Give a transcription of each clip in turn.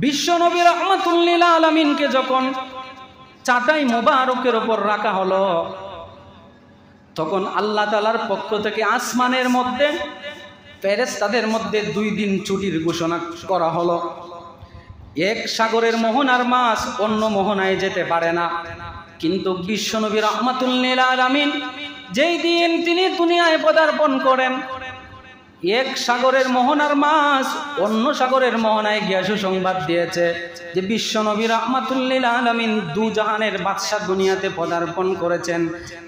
বিশ্বনবী রাহমাতুল লিল আলামিনকে যখন চাটাই মোবারকের উপর রাখা হলো, তখন আল্লাহ তাআলার পক্ষ থেকে আসমানের মধ্যে ফেরেশতাদের মধ্যে 2 দিন ছুটির ঘোষণা করা হলো। এক সাগরের মোহনার মাছ অন্য মোহনায় যেতে পারে না, কিন্তু বিশ্বনবী রাহমাতুল লিল আলামিন যেই দিন তিনি দুনিয়ায় পদার্পণ করেন, এক সাগরের মোহনার মাছ অন্য সাগরের মোহনায় গিয়ে সুসংবাদ দিয়েছে যে বিশ্বনবী রাহমাতুল লিল আলামিন দু জাহানের বাদশা দুনিয়াতে পদার্পণ করেছেন।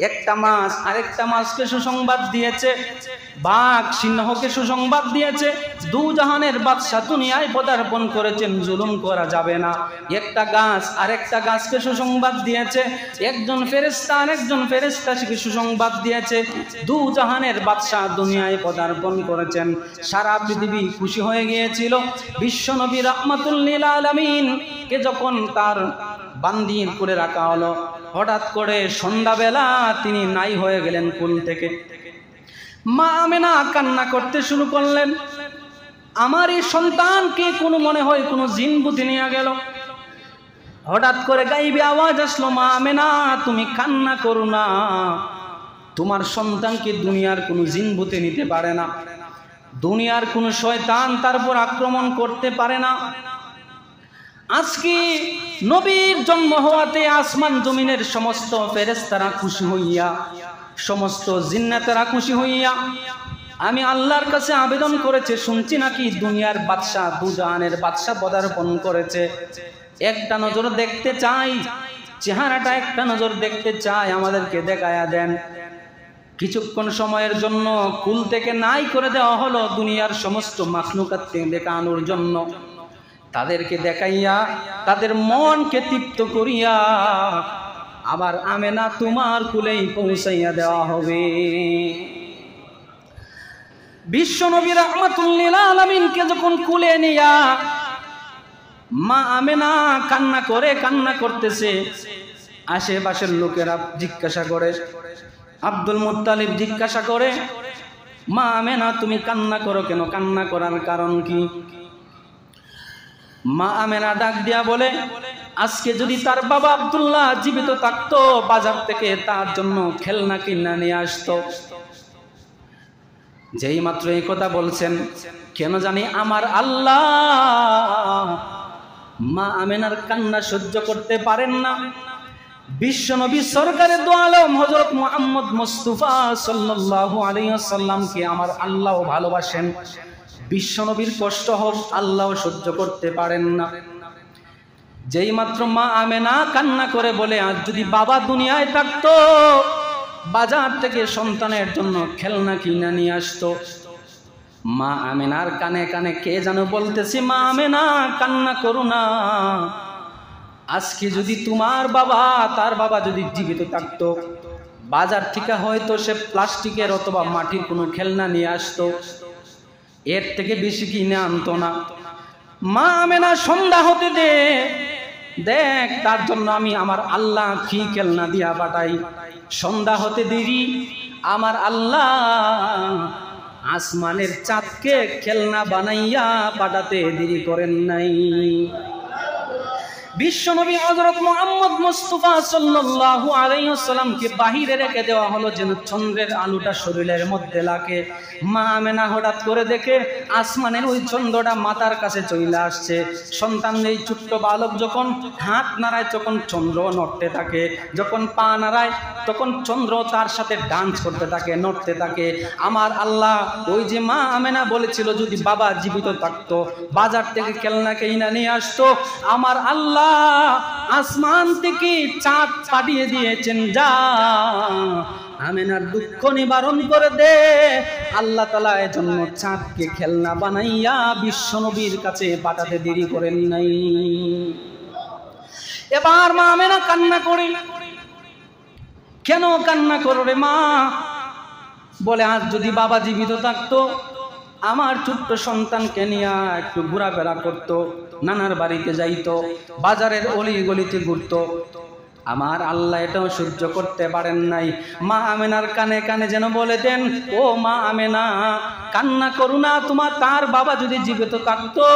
একটা মাছ আরেকটা মাছকে সুসংবাদ দিয়েছে, বাঘ সিংহকে সুসংবাদ দিয়েছে দু জাহানের বাদশা দুনিয়ায় পদার্পণ করেছেন, জুলুম করা যাবে না। একটা গাছ আরেকটা গাছকে সুসংবাদ দিয়েছে, একজন ফেরেশতা আরেকজন ফেরেশতাকে সুসংবাদ দিয়েছে দু জাহানের বাদশা দুনিয়ায় পদার্পণ করেছেন। সারা পৃথিবী খুশি হয়ে গিয়েছিল। বিশ্বনবী রাহমাতুল লিল আলামিন কে যখন তার বান্দির করে রাখা হলো, হঠাৎ করে সন্ধ্যাবেলা তিনি নাই হয়ে গেলেন কোল থেকে। মা আমেনা কান্না করতে শুরু করলেন, আমার এই সন্তানকে কোনো মনে হয় কোনো জিন বুদ্ধি নিয়ে গেল। হঠাৎ করে গাইবি আওয়াজ আসলো, মা আমেনা তুমি কান্না করো না, তোমার সন্তানকে দুনিয়ার কোনো জিন বুদ্ধি নিতে পারে না, দুনিয়ার কোনো শয়তান তার উপর আক্রমণ করতে পারে না। আজকে নবীর জন্ম হওয়াতে আসমান জমিনের সমস্ত ফেরেশতারা খুশি হইয়া, সমস্ত জিন্নাতেরা খুশি হইয়া আমি আল্লাহর কাছে আবেদন করেছে, শুনছি নাকি দুনিয়ার বাদশা দু জাহানের বাদশা পদার্পণ করেছে, একটা নজর দেখতে চাই, চেহারাটা একটা নজর দেখতে চাই, আমাদেরকে দেখায়া দেন। কিছুক্ষণ সময়ের জন্য কুল থেকে নাই করে দেওয়া হলো দুনিয়ার সমস্ত মাখলুকাতকে দেখানোর জন্য। তাদেরকে দেখাইয়া তাদের মনকে তৃপ্ত করিয়া আবার আমেনা তোমার কুলেই পৌঁছাইয়া দেওয়া হবে। বিশ্বনবী রাহমাতুল লিল আলামিনকে যখন কুলে নিয়া মা আমেনা কান্না করতেছে, আশেপাশের লোকেরা জিজ্ঞাসা করে, আব্দুল মুত্তালিব জিজ্ঞাসা করে, মা আমেনা তুমি কান্না করো কেন, কান্না করার কারণ কি? মা আমেনা ডাক দিয়া বলে, আজকে যদি তার বাবা আব্দুল্লাহ জীবিত থাকতো, বাজার থেকে তার জন্য খেলনা কিনা নিয়ে আসতো। যেই মাত্র এই কথা বলছেন, কেন জানি আমার আল্লাহ মা আমেনার কান্না সহ্য করতে পারেন না। বিশ্বনবী সরকারে দু আলম হযরত মুহাম্মদ মুস্তাফা সাল্লাল্লাহু আলাইহি ওয়াসাল্লামকে আমার আল্লাহ ভালোবাসেন, বিশ্বনবীর কষ্ট হোক আল্লাহ সহ্য করতে পারেন না। যেই মাত্র মা আমেনা কান্না করে বলে, আজ যদি বাবা দুনিয়ায় থাকতো, বাজার থেকে সন্তানের জন্য খেলনা কিনা নিয়ে আসতো। মা আমেনার কানে কানে কে যেন বলতেছে, মা আমেনা কান্না করো না, আজকে যদি তোমার বাবা তার বাবা যদি জীবিত থাকতো, বাজার থেকে হয়তো সে প্লাস্টিকের অথবা মাটির কোনো খেলনা নিয়ে আসতো, এর থেকে বেশি কিনে আনতো না। মা আমেনা সন্ধ্যা হতে দে, দেখ তার জন্য আমি আমার আল্লাহ কি খেলনা দিয়া পাঠাই। সন্ধ্যা হতে দেরি আমার আল্লাহ আসমানের চাঁদকে খেলনা বানাইয়া পাঠাতে দেরি করেন নাই। বিশ্বনবী হযরত মুহাম্মদ মুস্তাফা সাল্লাল্লাহু আলাইহি ওয়াসাল্লামকে বাহিরে রেখে দেওয়া হলো যেন চন্দ্রের আলোটা শরীরের মধ্যে লাগে। মা আমেনা হঠাৎ করে দেখে আসমানের ওই চন্দ্রটা মাথার কাছে চলে আসছে। সন্তান এই ছোট্ট বালক যখন হাত নাড়ায় তখন চন্দ্র নড়তে থাকে, যখন পা নাড়ায় তখন চন্দ্র তার সাথে ডান্স করতে থাকে, নড়তে থাকে। আমার আল্লাহ ওই যে মা আমেনা বলেছিল যদি বাবা জীবিত থাকতো, বাজার থেকে খেলনা কিনে নিয়ে আসতো, আমার আল্লাহ আসমান থেকে চাঁদ পাঠিয়ে দিয়েছেন, যা আমেনার দুঃখ নিবারণ করে দে। আল্লাহ তাআলা এর জন্য চাঁদকে খেলনা বানাইয়া বিশ্বনবীর কাছে পাঠাতে দেরি করেন নাই। এবার মা আমেনা কান্না করে, কেন কান্না করো রে মা? বলে, আজ যদি বাবা জীবিত থাকতো, আমার ছোট্ট সন্তানকে নিয়ে একটু ঘোরাফেরা করতো, নানার বাড়িতে যাইতো, বাজারের অলি গলিতে ঘুরতো। আমার আল্লাহ এটাও সহ্য করতে পারেন নাই। মা আমেনার কানে কানে যেন বলে দেন, ও মা আমেনা কান্না করো না, তোমার তার বাবা যদি জীবিত থাকতো,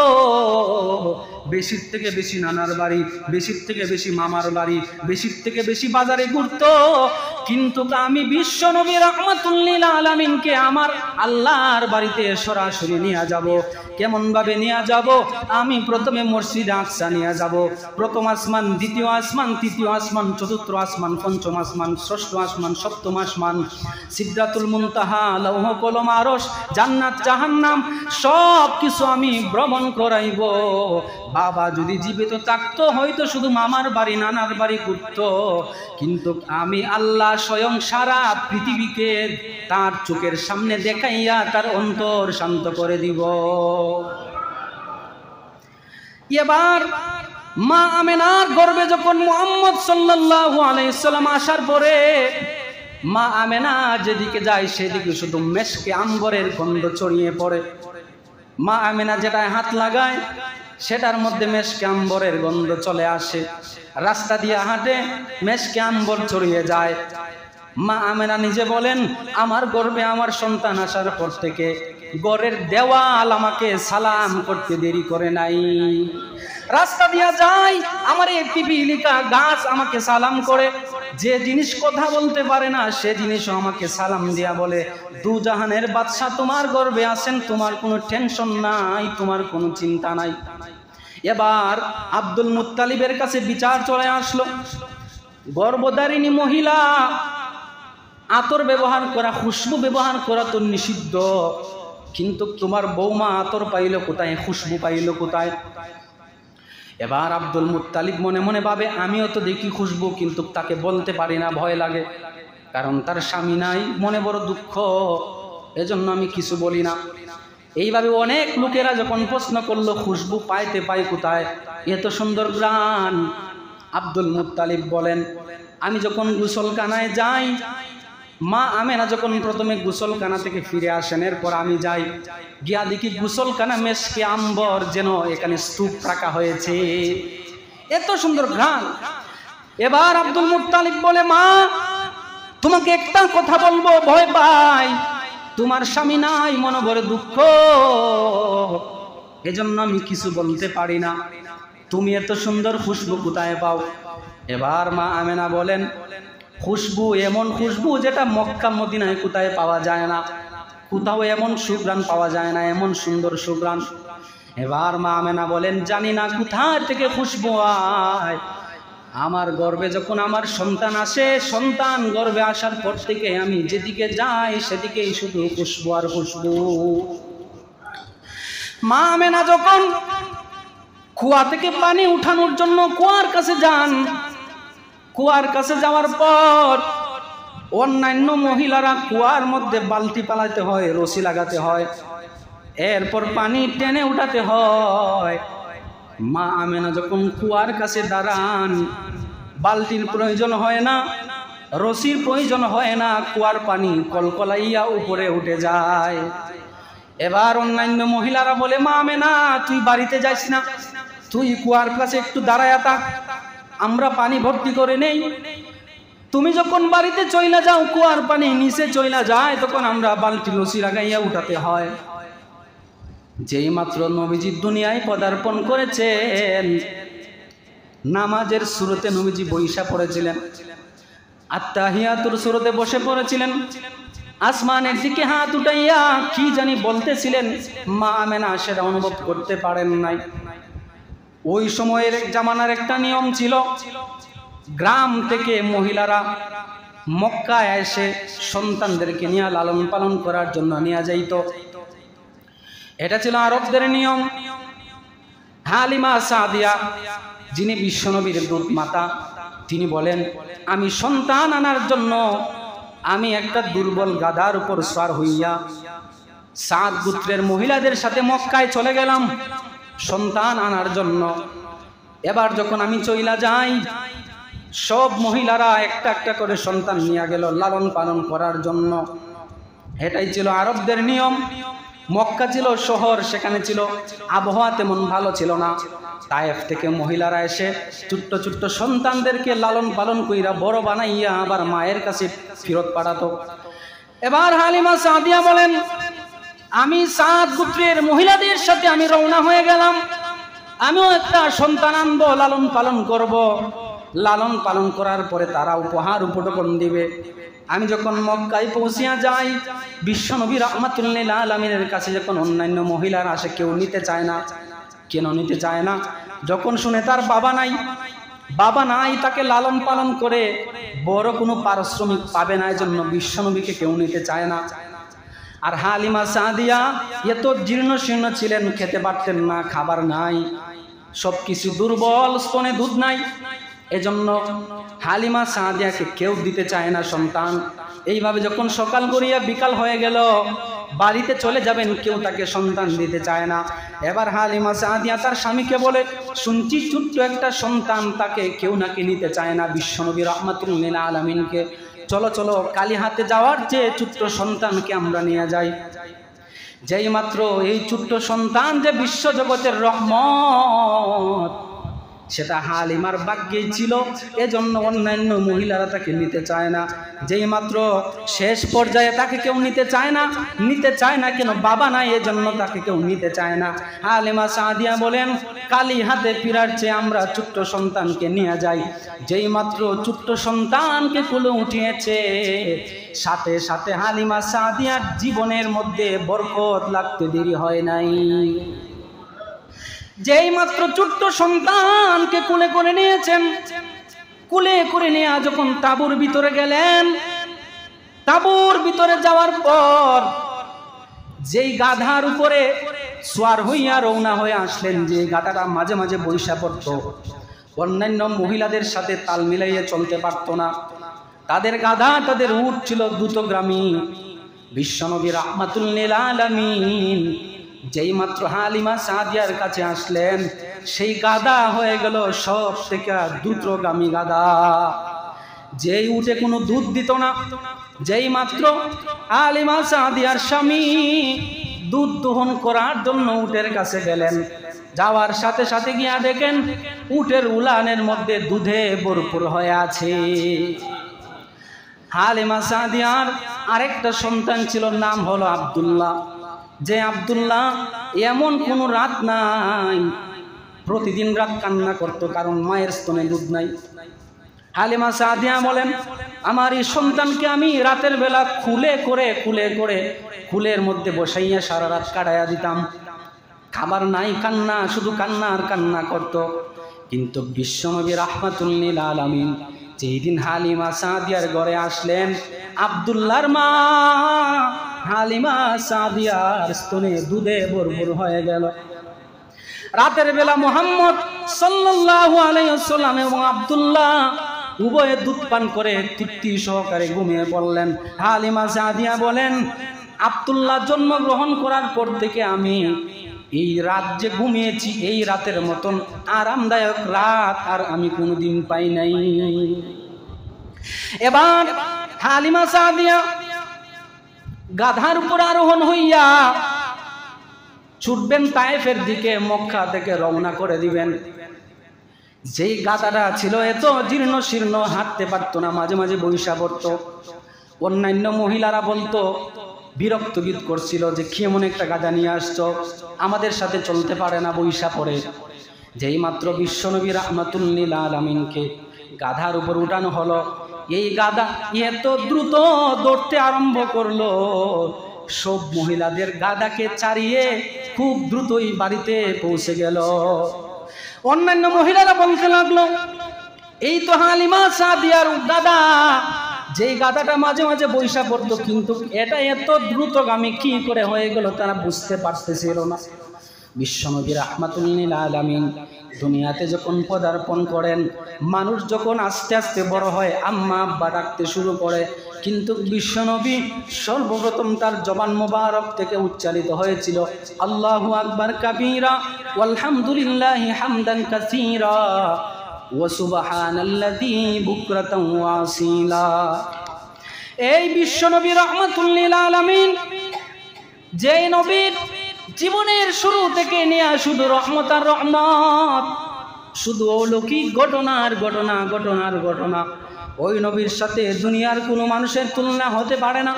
বেশির থেকে বেশি নানার বাড়ি, বেশির থেকে বেশি মামার বাড়ি, বেশির থেকে বেশি বাজারে ঘুরতো। কিন্তু আমি বিশ্ব নবী রাহমাতুল লিল আলামিনকে আমার আল্লাহর বাড়িতে সরাসরি নিয়ে যাব। কেমন ভাবে নিয়ে যাব? আমি প্রথমে মসজিদে আকসা নিয়ে যাব। প্রথম আসমান, দ্বিতীয় আসমান, তৃতীয় আসমান, চতুর্থ আসমান, পঞ্চম আসমান, ষষ্ঠ আসমান, সপ্তম আসমান, সিদরাতুল মুনতাহা, লৌহ কলম, আরশ, জান্নাত, জাহান্নাম সব কিছু আমি ভ্রমণ করাইব। বাবা যদি জীবিত থাকতো হয়তো শুধু মামার বাড়ি নানার বাড়ি ঘুরতো, কিন্তু আমি আল্লাহ স্বয়ং সারা পৃথিবীকে তার চোখের সামনে দেখাইয়া তার অন্তর শান্ত করে দিব। এবার মা আমেনার গর্ভে যখন মুহাম্মদ সাল্লাল্লাহু আলাইহি সাল্লাম আসার পরে মা আমেনা যেদিকে যায় সেদিকে শুধু মেশকে আম্বরের গন্ধ ছড়িয়ে পড়ে। মা আমেনা যেটায় হাত লাগায় সেটার মধ্যে মেশকে আম্বরের গন্ধ চলে আসে। রাস্তা দিয়ে হাঁটে, মেশকে আম্বর ছড়িয়ে যায়। মা আমেনা নিজে বলেন, আমার গর্ভে আমার সন্তান আসার পর থেকে ঘরের দেওয়াল আমাকে সালাম করতে দেরি করে নাই। রাস্তা দিয়া যাই, আমার এই পিপিলিকা গাছ আমাকে সালাম করে। যে জিনিস কথা বলতে পারে না সে জিনিসও আমাকে সালাম দিয়া বলে, দু জাহানের বাদশা তোমার গর্ভে আছেন, তোমার কোনো টেনশন নাই, তোমার কোনো চিন্তা নাই। এবার আব্দুল মুত্তালিবের কাছে বিচার চলে আসলো। গর্ভধারিণী মহিলা আতর ব্যবহার করা, খুশবু ব্যবহার করা তো নিষিদ্ধ, কিন্তু তোমার বৌমা আতর পাইল কোথায়, খুশবু পাইল কোথায়? এবার আব্দুল মুত্তালিব মনে মনে ভাবে, আমিও তো দেখি খুশবু, কিন্তু তাকে বলতে পারি না, ভয় লাগে, কারণ তার স্বামী নাই, মনে বড় দুঃখ, এজন্য আমি কিছু বলি না। এইভাবে অনেক লোকেরা যখন প্রশ্ন করলো খুশবু পাইতে পাই কোথায়, এত সুন্দর গ্রান। আব্দুল মুত্তালিব বলেন, আমি যখন গোসলখানায় যাই, মা আমেনা যখন প্রথমে গোসলখানা থেকে ফিরে আসেন, এরপর আমি যাই, গিয়া দেখি গোসলখানা মেশকে আম্বর যেন এখানে স্তূপ রাখা হয়েছে, এত সুন্দর ঘ্রাণ। এবার আব্দুল মুত্তালিব বলে, মা তোমাকে একটা কথা বলবো, ভয় পাই, তোমার স্বামী নাই, মনে বড় দুঃখ, এজন্য আমি কিছু বলতে পারি না, তুমি এত সুন্দর খুশবু কোথায় পাও? এবার মা আমেনা বলেন, খুশবু এমন খুশবু যেটা মক্কা মদিনায় কোথায় পাওয়া যায় না, কোথাও এমন সুঘ্রাণ পাওয়া যায় না, এমন সুন্দর সুঘ্রাণ। এবার মা আমেনা বলেন, জানি না কোথা থেকে খুশবু আয়, আমার গর্ভে যখন আমার সন্তান আসে, সন্তান গর্ভে আসার পর থেকে আমি যেদিকে যাই সেদিকেই শুধু খুশবু আর খুশবু। মা আমেনা যখন কুয়া থেকে পানি উঠানোর জন্য কুয়ার কাছে যান, কুয়ার কাছে যাওয়ার পর অন্যান্য মহিলারা কুয়ার মধ্যে বালতি পালাতে হয়, রশি লাগাতে হয়, এরপর পানি টেনে উঠাতে হয়। মা আমেনা যখন কুয়ার কাছে দাঁড়ান, বালতির প্রয়োজন হয় না, রশির প্রয়োজন হয় না, কুয়ার পানি কলকলাইয়া উপরে উঠে যায়। এবার অন্যান্য মহিলারা বলে, মা আমেনা তুই বাড়িতে যাস না, তুই কুয়ার কাছে একটু দাঁড়ায়া থাক, আমরা পানি ভর্তি করে নেই, তুমি যখন বাড়িতে চইলা যাও কুয়ার পানি নিচে চইলা যায়, তখন আমরা বালতি রশি লাগাইয়া উঠাতে হয়। যেই মাত্র নবীজি দুনিয়ায় পদার্পণ করেছেন, নামাজের সুরতে নবীজি বৈশা পড়েছিলেন, আত্তাহিয়াতুর সুরতে বসে পড়েছিলেন, আসমানের দিকে হাত উঠাইয়া কি জানি বলতেছিলেন, মা আমেনা সেটা অনুভব করতে পারেন নাই। ওই সময়ের জামানার একটা নিয়ম ছিল, গ্রাম থেকে মহিলারা মক্কায় এসে সন্তানদেরকে নিয়ে লালন পালন করার জন্য নিয়ে যাইত। এটা ছিল আরবদের নিয়ম। হালিমা সাদিয়া, যিনি বিশ্বনবীর দুধ মাতা, তিনি বলেন, আমি সন্তান আনার জন্য আমি একটা দুর্বল গাধার উপর সওয়ার হইয়া সাদ গোত্রের মহিলাদের সাথে মক্কায় চলে গেলাম সন্তান আনার জন্য। এবার যখন আমি চইলা যাই, সব মহিলারা একটা একটা করে সন্তান নিয়ে গেল লালন পালন করার জন্য। এটাই ছিল আরবদের নিয়ম। মক্কা ছিল শহর, সেখানে ছিল আবহাওয়া তেমন ভালো ছিল না। তায়েফ থেকে মহিলারা এসে ছোট্ট ছোট্ট সন্তানদেরকে লালন পালন কইরা বড় বানাইয়া আবার মায়ের কাছে ফেরত পাঠাতো। এবার হালিমা সাদিয়া বলেন, আমি সাদ গোত্রের মহিলাদের সাথে আমি রওনা হয়ে গেলাম। আমিও একটা সন্তান আনবো, লালন পালন করব। লালন পালন করার পরে তারা উপহার উপঢৌকন দিবে। আমি যখন মক্কায় পৌঁছিয়া যাই, বিশ্বনবী রাহমাতুল লিল আলামিনের কাছে যখন অন্যান্য মহিলারা আসে, কেউ নিতে চায় না। কেন নিতে চায় না? যখন শুনে তার বাবা নাই, তাকে লালন পালন করে বড় কোনো পারিশ্রমিক পাবে না, এজন্য বিশ্বনবীকে কেউ নিতে চায় না। আর হালিমা সাদিয়া এত জীর্ণ শীর্ণ ছিলেন, খেতে পারতেন না, খাবার নাই, সবকিছু দুর্বল, স্তনে দুধ নাই। এজন্য হালিমা সাদিয়াকে কেউ দিতে চায় না সন্তান। এইভাবে যখন সকাল গড়িয়া বিকাল হয়ে গেল, বাড়িতে চলে যাবেন, কেউ তাকে সন্তান দিতে চায় না। এবার হালিমা সাদিয়া তার স্বামীকে বলে, শুনছি ছোট্ট একটা সন্তান, তাকে কেউ নাকি নিতে চায় না বিশ্বনবী রাহমাতুল লিল আলামিনকে। চলো চলো, কালিহাতে যাওয়ার চেয়ে ছোট্ট সন্তানকে আমরা নিয়ে যাই। যেই মাত্র এই ছোট্ট সন্তান যে বিশ্বজগতের রহমত, সেটা হালিমার ভাগ্যেই ছিল, এজন্য অন্যান্য মহিলারা তাকে নিতে চায় না। যেই মাত্র শেষ পর্যায়ে তাকে কেউ নিতে চায় না কেন? বাবা নাই, এজন্য তাকে কেউ নিতে চায় না। হালিমা সাদিয়া বলেন, কালি হাতে ফিরার চেয়ে আমরা ছোট্ট সন্তানকে নিয়ে যাই। যেই মাত্র ছোট্ট সন্তানকে কোলে উঠিয়েছে, সাথে সাথে হালিমা সাদিয়ার জীবনের মধ্যে বরকত লাগতে দেরি হয় নাই। যেই মাত্র ছোট্ট সন্তানকে কোলে করে নিয়েছেন, কোলে করে নিয়ে যখন তাঁবুর ভিতরে গেলেন, তাঁবুর ভিতরে যাওয়ার পর যেই গাধার উপরে সোয়ার হইয়া রওনা হয়ে আসলেন, যে গাধাটা মাঝে মাঝে বৈশা পড়ত, অন্যান্য মহিলাদের সাথে তাল মিলাইয়ে চলতে পারত না, তাদের গাধা, তাদের উট ছিল দ্রুতগামী। বিশ্বনবী রাহমাতুল লিল আলামিন যেই মাত্র হালিমা সাদিয়ার কাছে আসলেন, সেই গাধা হয়ে গেল সব থেকে দ্রুতগামী গাধা। যেই উঠে কোনো দুধ দিত না, যেই মাত্র হালিমা সাদিয়ার স্বামী দুধ দহন করার জন্য উটের কাছে গেলেন, যাওয়ার সাথে সাথে গিয়া দেখেন উটের উলানের মধ্যে দুধে ভরপুর হয়ে আছে। হালিমা সাদিয়ার আরেকটা সন্তান ছিল, নাম হলো আব্দুল্লাহ। যে আব্দুল্লাহ এমন কোনো রাত নাই, প্রতিদিন রাত কান্না করত, কারণ মায়ের স্তনে দুধ নাই। হালিমা সাদিয়া বলেন, আমার এই সন্তানকে আমি রাতের বেলা খুলে করে খুলের মধ্যে বসাইয়া সারা রাত কাটাইয়া দিতাম। খাবার নাই, কান্না, শুধু কান্না আর কান্না করত। কিন্তু বিশ্বনবী রাহমাতুল লিল আলামিন যেই দিন হালিমা সাদিয়ার ঘরে আসলেন, আব্দুল্লাহর মা হালিমা সাদিয়ার স্তনে দুধে ভরপুর হয়ে গেল। রাতের বেলা মুহাম্মদ সাল্লাল্লাহু আলাইহি ওয়াসাল্লাম এবং আব্দুল্লাহ উভয়ে দুধ পান করে তৃপ্তি সহকারে ঘুমিয়ে পড়লেন। হালিমা সাদিয়া বলেন, আব্দুল্লাহ জন্মগ্রহণ করার পর থেকে আমি এই রাত যে ঘুমিয়েছি, এই রাতের মতন আরামদায়ক রাত আর আমি কোনোদিন পাই নাই। এবার হালিমা সাদিয়া গাধার উপর আরোহণ হইয়া ছুটবেন তায়েফের দিকে, মক্কা থেকে রওনা করে দিবেন। যেই গাধাটা ছিল এত জীর্ণ শীর্ণ, হাঁটতে পারতো না, মাঝে মাঝে বৈশা পড়ত। অন্যান্য মহিলারা বলতো, বিরক্ত গীত করছিল যে কেমন একটা গাধা নিয়ে আসছো, আমাদের সাথে চলতে পারে না, বৈশা পড়ে। যেই মাত্র বিশ্বনবী রাহমাতুল লিল আলামিনকে গাধার উপর উঠানো হলো, এই গাধা এত দ্রুত দৌড়তে আরম্ভ করলো, সব মহিলাদের গাধাকে ছাড়িয়ে খুব দ্রুতই বাড়িতে পৌঁছে গেল। অন্যান্য মহিলারা বলতে লাগলো, এই তো হালিমা সাদিয়ার গাধা, যেই গাধাটা মাঝে মাঝে বৈশা পড়তো, কিন্তু এটা এত দ্রুতগামী কি করে হয়ে গেল তারা বুঝতে পারতেছিল না। বিশ্বনবী রাহমাতুল লিল আলামিন দুনিয়াতে যখন পদার্পণ করেন, মানুষ যখন আস্তে আস্তে বড় হয়, আম্মা আব্বা ডাকতে শুরু করে, কিন্তু বিশ্বনবী সর্বপ্রথম তার জবান মোবারক থেকে উচ্চারিত হয়েছিল আল্লাহু আকবার কাবীরা ওয়ালহামদুলিল্লাহি হামদান কাসীরা ওয়া সুবহানাল্লাযী বুকরাতান ওয়া আসীলা। এই বিশ্বনবী রাহমাতুল লিল আলামিন, যেই নবীর জীবনের শুরু থেকে নিয়ে শুধু রহমত আর রহমত, শুধু অলৌকিক ঘটনার ঘটনা, ওই নবীর সাথে দুনিয়ার কোনো মানুষের তুলনা হতে পারে না।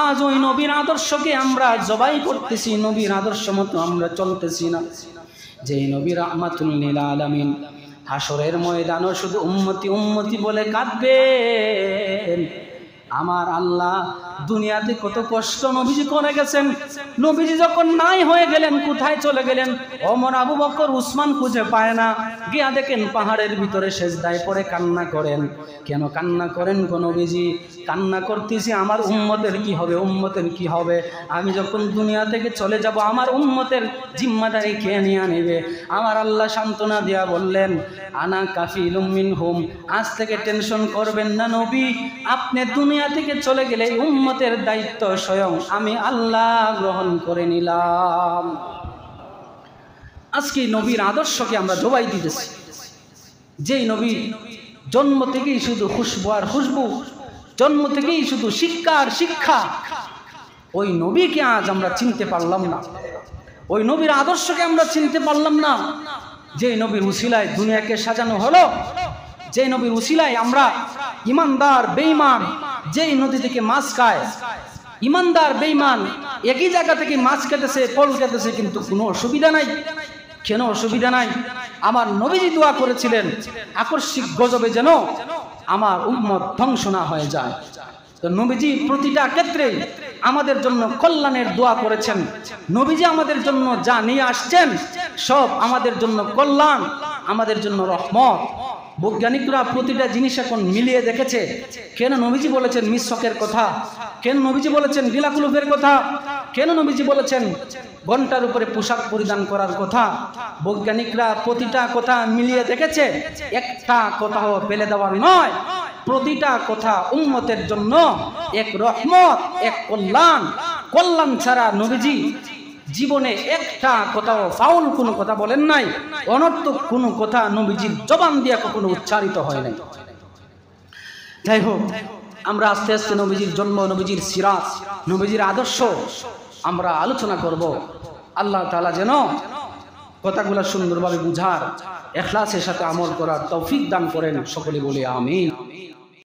আজ ওই নবীর আদর্শকে আমরা জবাই করতেছি, নবীর আদর্শ মতো আমরা চলতেছি না। যেই নবী রাহমাতুল লিল আলামিন হাসরের ময়দানও শুধু উম্মতি উম্মতি বলে কাঁদবেন। আমার আল্লাহ দুনিয়াতে কত কষ্ট নবীজি করে গেছেন। নবীজি যখন নাই হয়ে গেলেন, কোথায় চলে গেলেন? ওমর, আবু বকর, উসমান খুঁজে পায় না। গিয়া দেখেন পাহাড়ের ভিতরে সেজদায় পড়ে কান্না করেন। কেন কান্না করেন গো নবীজি? কান্না করতেছি আমার উম্মতের কি হবে, উম্মতের কি হবে? আমি যখন দুনিয়া থেকে চলে যাব আমার উম্মতের জিম্মাদারি কে নিয়ে নেবে? আমার আল্লাহ সান্ত্বনা দিয়া বললেন, আনা কাফিলুম মিনহুম, আজ থেকে টেনশন করবেন না নবী, আপনি দুনিয়া থেকে চলে গেলে উম্মতের দায়িত্ব স্বয়ং আমি আল্লাহ গ্রহণ করে নিলাম। আজকে নবীর আদর্শকে আমরা জবাই দিতেছি। যেই নবী জন্ম থেকেই শুধু খুশবু আর খুশবু, জন্ম থেকেই শুধু শিক্ষা আর শিক্ষা, ওই নবীকে আজ আমরা চিনতে পারলাম না, ওই নবীর আদর্শকে আমরা চিনতে পারলাম না। যেই নবীর উসিলায় দুনিয়াকে সাজানো হলো, যেই নবীর উসিলায় আমরা ইমানদার বেঈমান, যেই নদী থেকে মাছ খায়, ইমানদার বেঈমান একই জায়গা থেকে মাছ খেতেছে, ফল খেতেছে, কিন্তু কোনো অসুবিধা নাই। কেন অসুবিধা নাই? আমার নবীজি দোয়া করেছিলেন আকস্মিক গজবে যেন আমার উম্মত ধ্বংস না হয়ে যায়। তো নবীজি প্রতিটা ক্ষেত্রে আমাদের জন্য কল্যাণের দোয়া করেছেন। নবীজি আমাদের জন্য যা নিয়ে আসছেন সব আমাদের জন্য কল্যাণ, আমাদের জন্য রহমত। বৈজ্ঞানিকরা প্রতিটা জিনিস এখন মিলিয়ে দেখেছে। কেন নবীজি বলেছেন মিসওয়াকের কথা? কেন নবীজি বলেছেন গিলাকুলুফের কথা? কেন নবীজি বলেছেন ঘন্টার উপরে পোশাক পরিধান করার কথা? বৈজ্ঞানিকরা প্রতিটা কথা মিলিয়ে দেখেছে, একটা কথাও ফেলে দেওয়ার নয়। প্রতিটা কথা উম্মতের জন্য এক রহমত, এক কল্যাণ। কল্যাণ ছাড়া নবীজি জীবনে একটা কথাও ফাউল কোনো কথা বলেন নাই, অনর্থক কোনো কথা নবীজির জবান দিয়ে কখনো উচ্চারিত হয় নাই। যাই হোক, আমরা আস্তে আস্তে নবীজির জন্ম, নবীজির সিরাত, নবীজির আদর্শ আমরা আলোচনা করব। আল্লাহ তাআলা যেন কথাগুলো সুন্দরভাবে বুঝার, ইখলাসের সাথে আমল করার তৌফিক দান করেন। সকলে বলি আমিন।